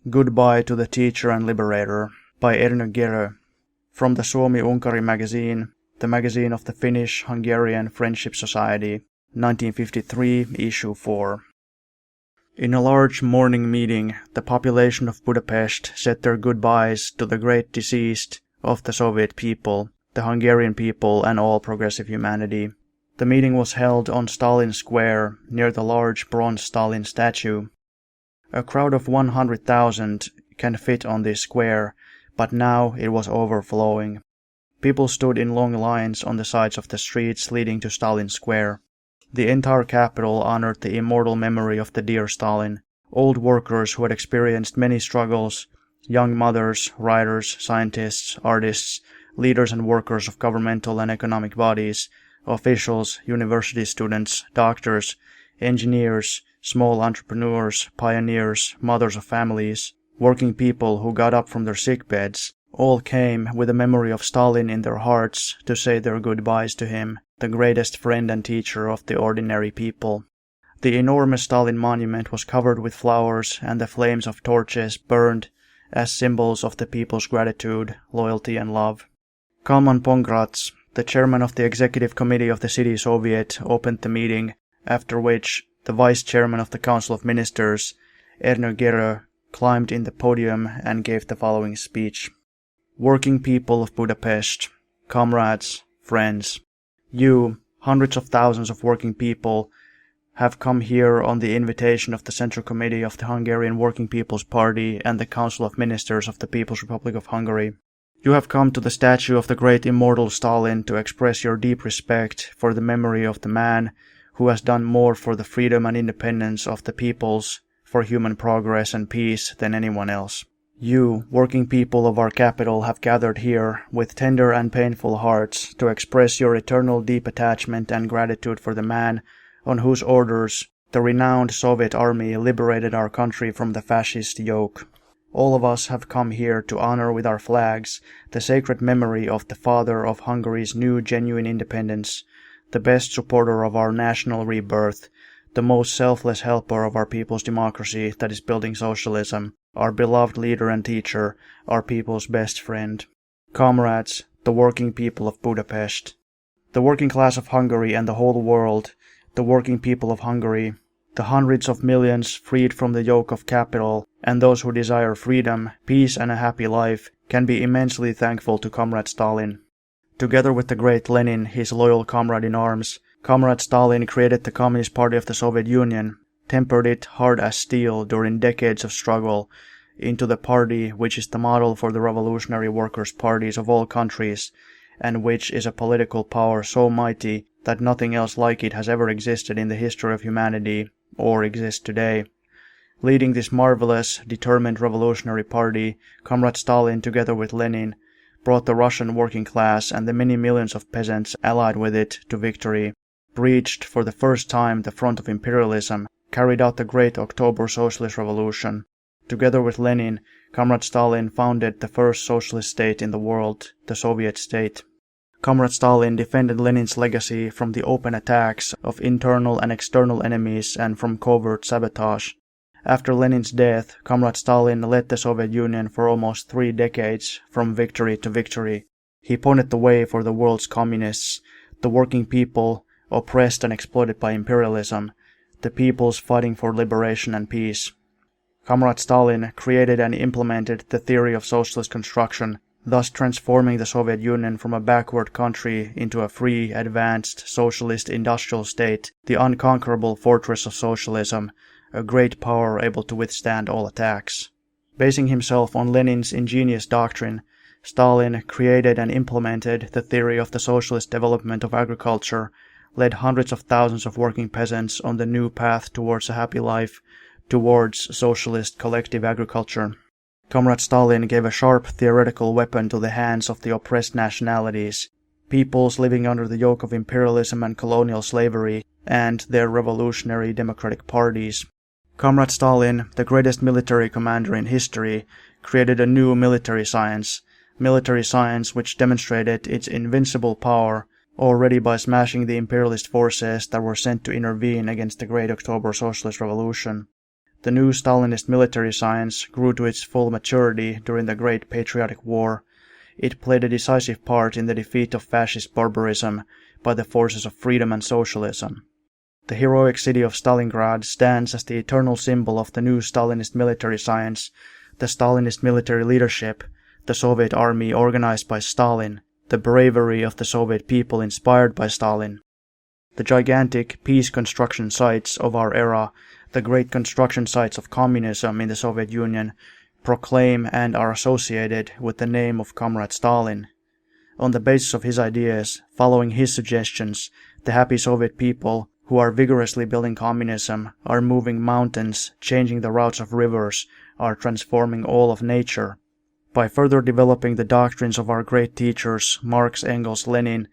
Goodbye to the Teacher and Liberator by Ernő Gerő, from the Suomi-Unkari magazine, the magazine of the Finnish-Hungarian Friendship Society, 1953, issue 4. In a large morning meeting, the population of Budapest said their goodbyes to the great deceased of the Soviet people, the Hungarian people and all progressive humanity. The meeting was held on Stalin Square, near the large bronze Stalin statue. A crowd of 100,000 can fit on this square, but now it was overflowing. People stood in long lines on the sides of the streets leading to Stalin Square. The entire capital honored the immortal memory of the dear Stalin. Old workers who had experienced many struggles, young mothers, writers, scientists, artists, leaders and workers of governmental and economic bodies, officials, university students, doctors, engineers, small entrepreneurs, pioneers, mothers of families, working people who got up from their sick beds, all came with the memory of Stalin in their hearts to say their goodbyes to him, the greatest friend and teacher of the ordinary people. The enormous Stalin monument was covered with flowers, and the flames of torches burned as symbols of the people's gratitude, loyalty and love. Kalman Pongrats, the chairman of the executive committee of the city Soviet, opened the meeting, after which the vice-chairman of the Council of Ministers, Ernő Gerő, climbed in the podium and gave the following speech. Working people of Budapest, comrades, friends, you, hundreds of thousands of working people, have come here on the invitation of the Central Committee of the Hungarian Working People's Party and the Council of Ministers of the People's Republic of Hungary. You have come to the statue of the great immortal Stalin to express your deep respect for the memory of the man who has done more for the freedom and independence of the peoples, for human progress and peace than anyone else. You, working people of our capital, have gathered here with tender and painful hearts to express your eternal deep attachment and gratitude for the man on whose orders the renowned Soviet army liberated our country from the fascist yoke. All of us have come here to honor with our flags the sacred memory of the father of Hungary's new genuine independence, the best supporter of our national rebirth, the most selfless helper of our people's democracy that is building socialism, our beloved leader and teacher, our people's best friend. Comrades, the working people of Budapest, the working class of Hungary and the whole world, the working people of Hungary, the hundreds of millions freed from the yoke of capital, and those who desire freedom, peace and a happy life, can be immensely thankful to Comrade Stalin. Together with the great Lenin, his loyal comrade in arms, Comrade Stalin created the Communist Party of the Soviet Union, tempered it hard as steel during decades of struggle, into the party which is the model for the revolutionary workers' parties of all countries, and which is a political power so mighty that nothing else like it has ever existed in the history of humanity, or exists today. Leading this marvelous, determined revolutionary party, Comrade Stalin, together with Lenin, brought the Russian working class and the many millions of peasants allied with it to victory, breached for the first time the front of imperialism, carried out the great October Socialist Revolution. Together with Lenin, Comrade Stalin founded the first socialist state in the world, the Soviet state. Comrade Stalin defended Lenin's legacy from the open attacks of internal and external enemies and from covert sabotage. After Lenin's death, Comrade Stalin led the Soviet Union for almost 3 decades, from victory to victory. He pointed the way for the world's communists, the working people, oppressed and exploited by imperialism, the peoples fighting for liberation and peace. Comrade Stalin created and implemented the theory of socialist construction, thus transforming the Soviet Union from a backward country into a free, advanced, socialist industrial state, the unconquerable fortress of socialism, a great power able to withstand all attacks. Basing himself on Lenin's ingenious doctrine, Stalin created and implemented the theory of the socialist development of agriculture, led hundreds of thousands of working peasants on the new path towards a happy life, towards socialist collective agriculture. Comrade Stalin gave a sharp theoretical weapon to the hands of the oppressed nationalities, peoples living under the yoke of imperialism and colonial slavery, and their revolutionary democratic parties. Comrade Stalin, the greatest military commander in history, created a new military science which demonstrated its invincible power already by smashing the imperialist forces that were sent to intervene against the Great October Socialist Revolution. The new Stalinist military science grew to its full maturity during the Great Patriotic War. It played a decisive part in the defeat of fascist barbarism by the forces of freedom and socialism. The heroic city of Stalingrad stands as the eternal symbol of the new Stalinist military science, the Stalinist military leadership, the Soviet army organized by Stalin, the bravery of the Soviet people inspired by Stalin. The gigantic peace construction sites of our era, the great construction sites of communism in the Soviet Union, proclaim and are associated with the name of Comrade Stalin. On the basis of his ideas, following his suggestions, the happy Soviet people who are vigorously building communism are moving mountains, changing the routes of rivers, are transforming all of nature. By further developing the doctrines of our great teachers, Marx, Engels, Lenin,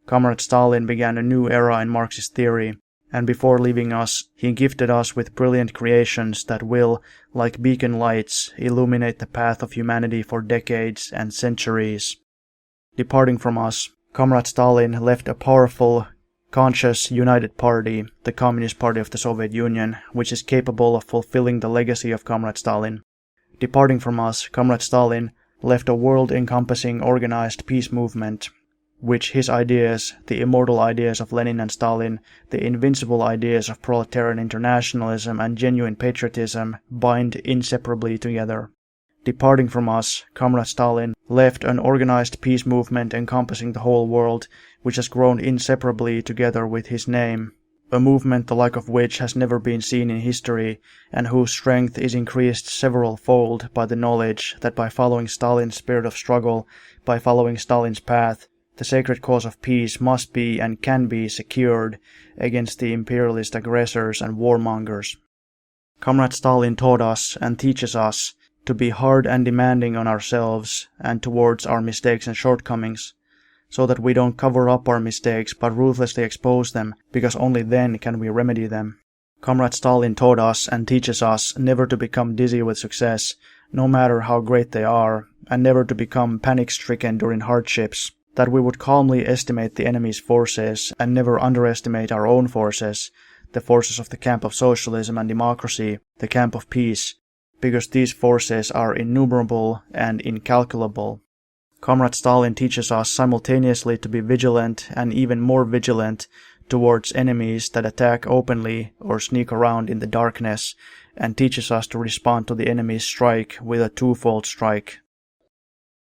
Comrade Stalin began a new era in Marxist theory, and before leaving us, he gifted us with brilliant creations that will, like beacon lights, illuminate the path of humanity for decades and centuries. Departing from us, Comrade Stalin left a powerful, conscious, united party, the Communist Party of the Soviet Union, which is capable of fulfilling the legacy of Comrade Stalin. Departing from us, Comrade Stalin left a world-encompassing organized peace movement, which his ideas, the immortal ideas of Lenin and Stalin, the invincible ideas of proletarian internationalism and genuine patriotism, bind inseparably together. Departing from us, Comrade Stalin left an organized peace movement encompassing the whole world, which has grown inseparably together with his name, a movement the like of which has never been seen in history, and whose strength is increased several-fold by the knowledge that by following Stalin's spirit of struggle, by following Stalin's path, the sacred cause of peace must be and can be secured against the imperialist aggressors and warmongers. Comrade Stalin taught us and teaches us to be hard and demanding on ourselves and towards our mistakes and shortcomings, so that we don't cover up our mistakes but ruthlessly expose them, because only then can we remedy them. Comrade Stalin taught us and teaches us never to become dizzy with success, no matter how great they are, and never to become panic-stricken during hardships, that we would calmly estimate the enemy's forces and never underestimate our own forces, the forces of the camp of socialism and democracy, the camp of peace, because these forces are innumerable and incalculable. Comrade Stalin teaches us simultaneously to be vigilant and even more vigilant towards enemies that attack openly or sneak around in the darkness, and teaches us to respond to the enemy's strike with a twofold strike.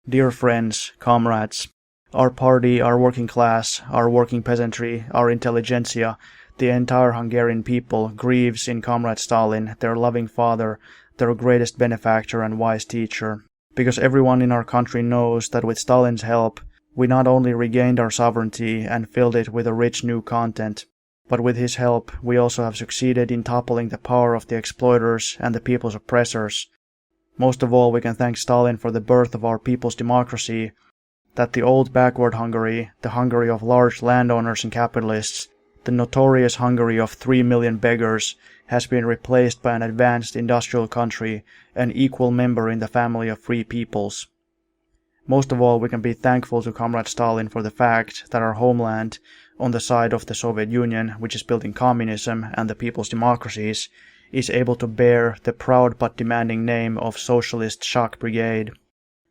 Dear friends, comrades, our party, our working class, our working peasantry, our intelligentsia, the entire Hungarian people grieves in Comrade Stalin, their loving father, their greatest benefactor and wise teacher, because everyone in our country knows that with Stalin's help, we not only regained our sovereignty and filled it with a rich new content, but with his help we also have succeeded in toppling the power of the exploiters and the people's oppressors. Most of all, we can thank Stalin for the birth of our people's democracy, that the old backward Hungary, the Hungary of large landowners and capitalists, the notorious Hungary of 3 million beggars, has been replaced by an advanced industrial country, an equal member in the family of free peoples. Most of all, we can be thankful to Comrade Stalin for the fact that our homeland, on the side of the Soviet Union, which is building communism and the people's democracies, is able to bear the proud but demanding name of Socialist Shock Brigade.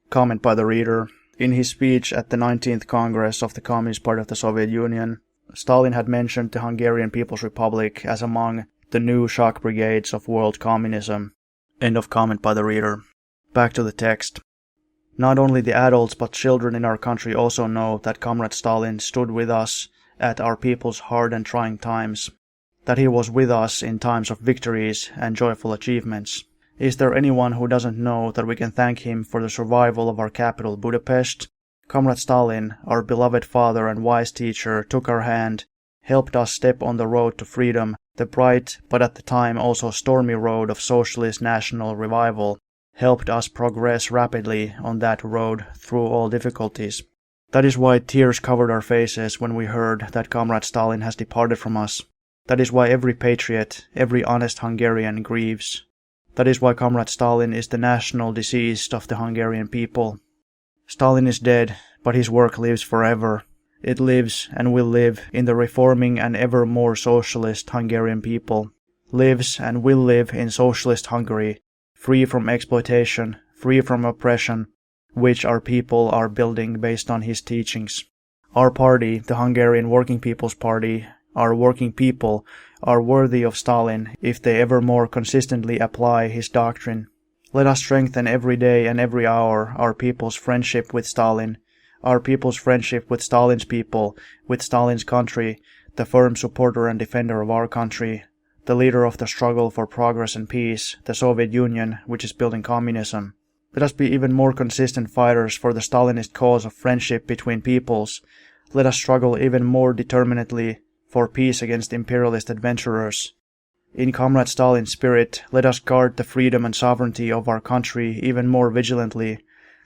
Comment by the reader. In his speech at the 19th Congress of the Communist Party of the Soviet Union, Stalin had mentioned the Hungarian People's Republic as among the new shock brigades of world communism. End of comment by the reader. Back to the text. Not only the adults but children in our country also know that Comrade Stalin stood with us at our people's hard and trying times, that he was with us in times of victories and joyful achievements. Is there anyone who doesn't know that we can thank him for the survival of our capital, Budapest? Comrade Stalin, our beloved father and wise teacher, took our hand, helped us step on the road to freedom, the bright but at the time also stormy road of socialist national revival, helped us progress rapidly on that road through all difficulties. That is why tears covered our faces when we heard that Comrade Stalin has departed from us. That is why every patriot, every honest Hungarian grieves. That is why Comrade Stalin is the national deceased of the Hungarian people. Stalin is dead, but his work lives forever. It lives and will live in the reforming and ever more socialist Hungarian people. lives and will live in socialist Hungary, free from exploitation, free from oppression, which our people are building based on his teachings. Our party, the Hungarian Working People's Party, our working people, are worthy of Stalin if they ever more consistently apply his doctrine. Let us strengthen every day and every hour our people's friendship with Stalin, our people's friendship with Stalin's people, with Stalin's country, the firm supporter and defender of our country, the leader of the struggle for progress and peace, the Soviet Union, which is building communism. Let us be even more consistent fighters for the Stalinist cause of friendship between peoples. Let us struggle even more determinedly for peace against imperialist adventurers. In Comrade Stalin's spirit, let us guard the freedom and sovereignty of our country even more vigilantly.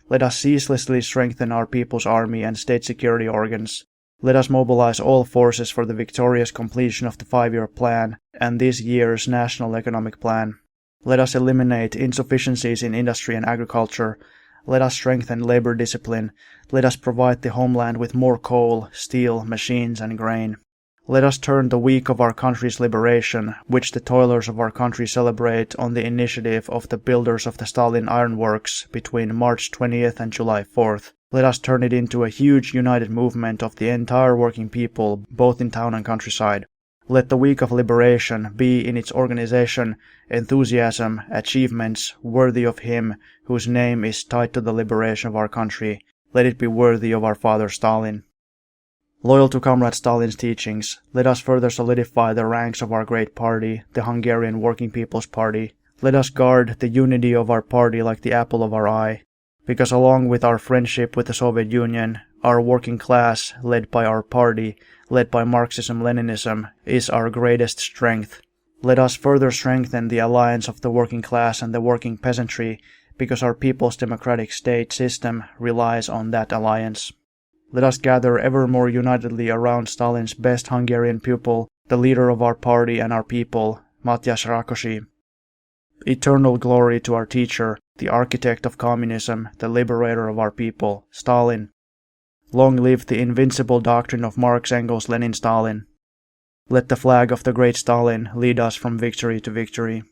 Let us ceaselessly strengthen our people's army and state security organs. Let us mobilize all forces for the victorious completion of the 5-year plan and this year's National Economic Plan. Let us eliminate insufficiencies in industry and agriculture. Let us strengthen labor discipline. Let us provide the homeland with more coal, steel, machines, and grain. Let us turn the week of our country's liberation, which the toilers of our country celebrate on the initiative of the builders of the Stalin Ironworks between March 20th and July 4th. Let us turn it into a huge united movement of the entire working people, both in town and countryside. Let the week of liberation be in its organization, enthusiasm, achievements worthy of him whose name is tied to the liberation of our country. Let it be worthy of our father Stalin. Loyal to Comrade Stalin's teachings, let us further solidify the ranks of our great party, the Hungarian Working People's Party. Let us guard the unity of our party like the apple of our eye, because along with our friendship with the Soviet Union, our working class, led by our party, led by Marxism-Leninism, is our greatest strength. Let us further strengthen the alliance of the working class and the working peasantry, because our people's democratic state system relies on that alliance. Let us gather ever more unitedly around Stalin's best Hungarian pupil, the leader of our party and our people, Matyas Rákosi. Eternal glory to our teacher, the architect of communism, the liberator of our people, Stalin. Long live the invincible doctrine of Marx, Engels, Lenin, Stalin. Let the flag of the great Stalin lead us from victory to victory.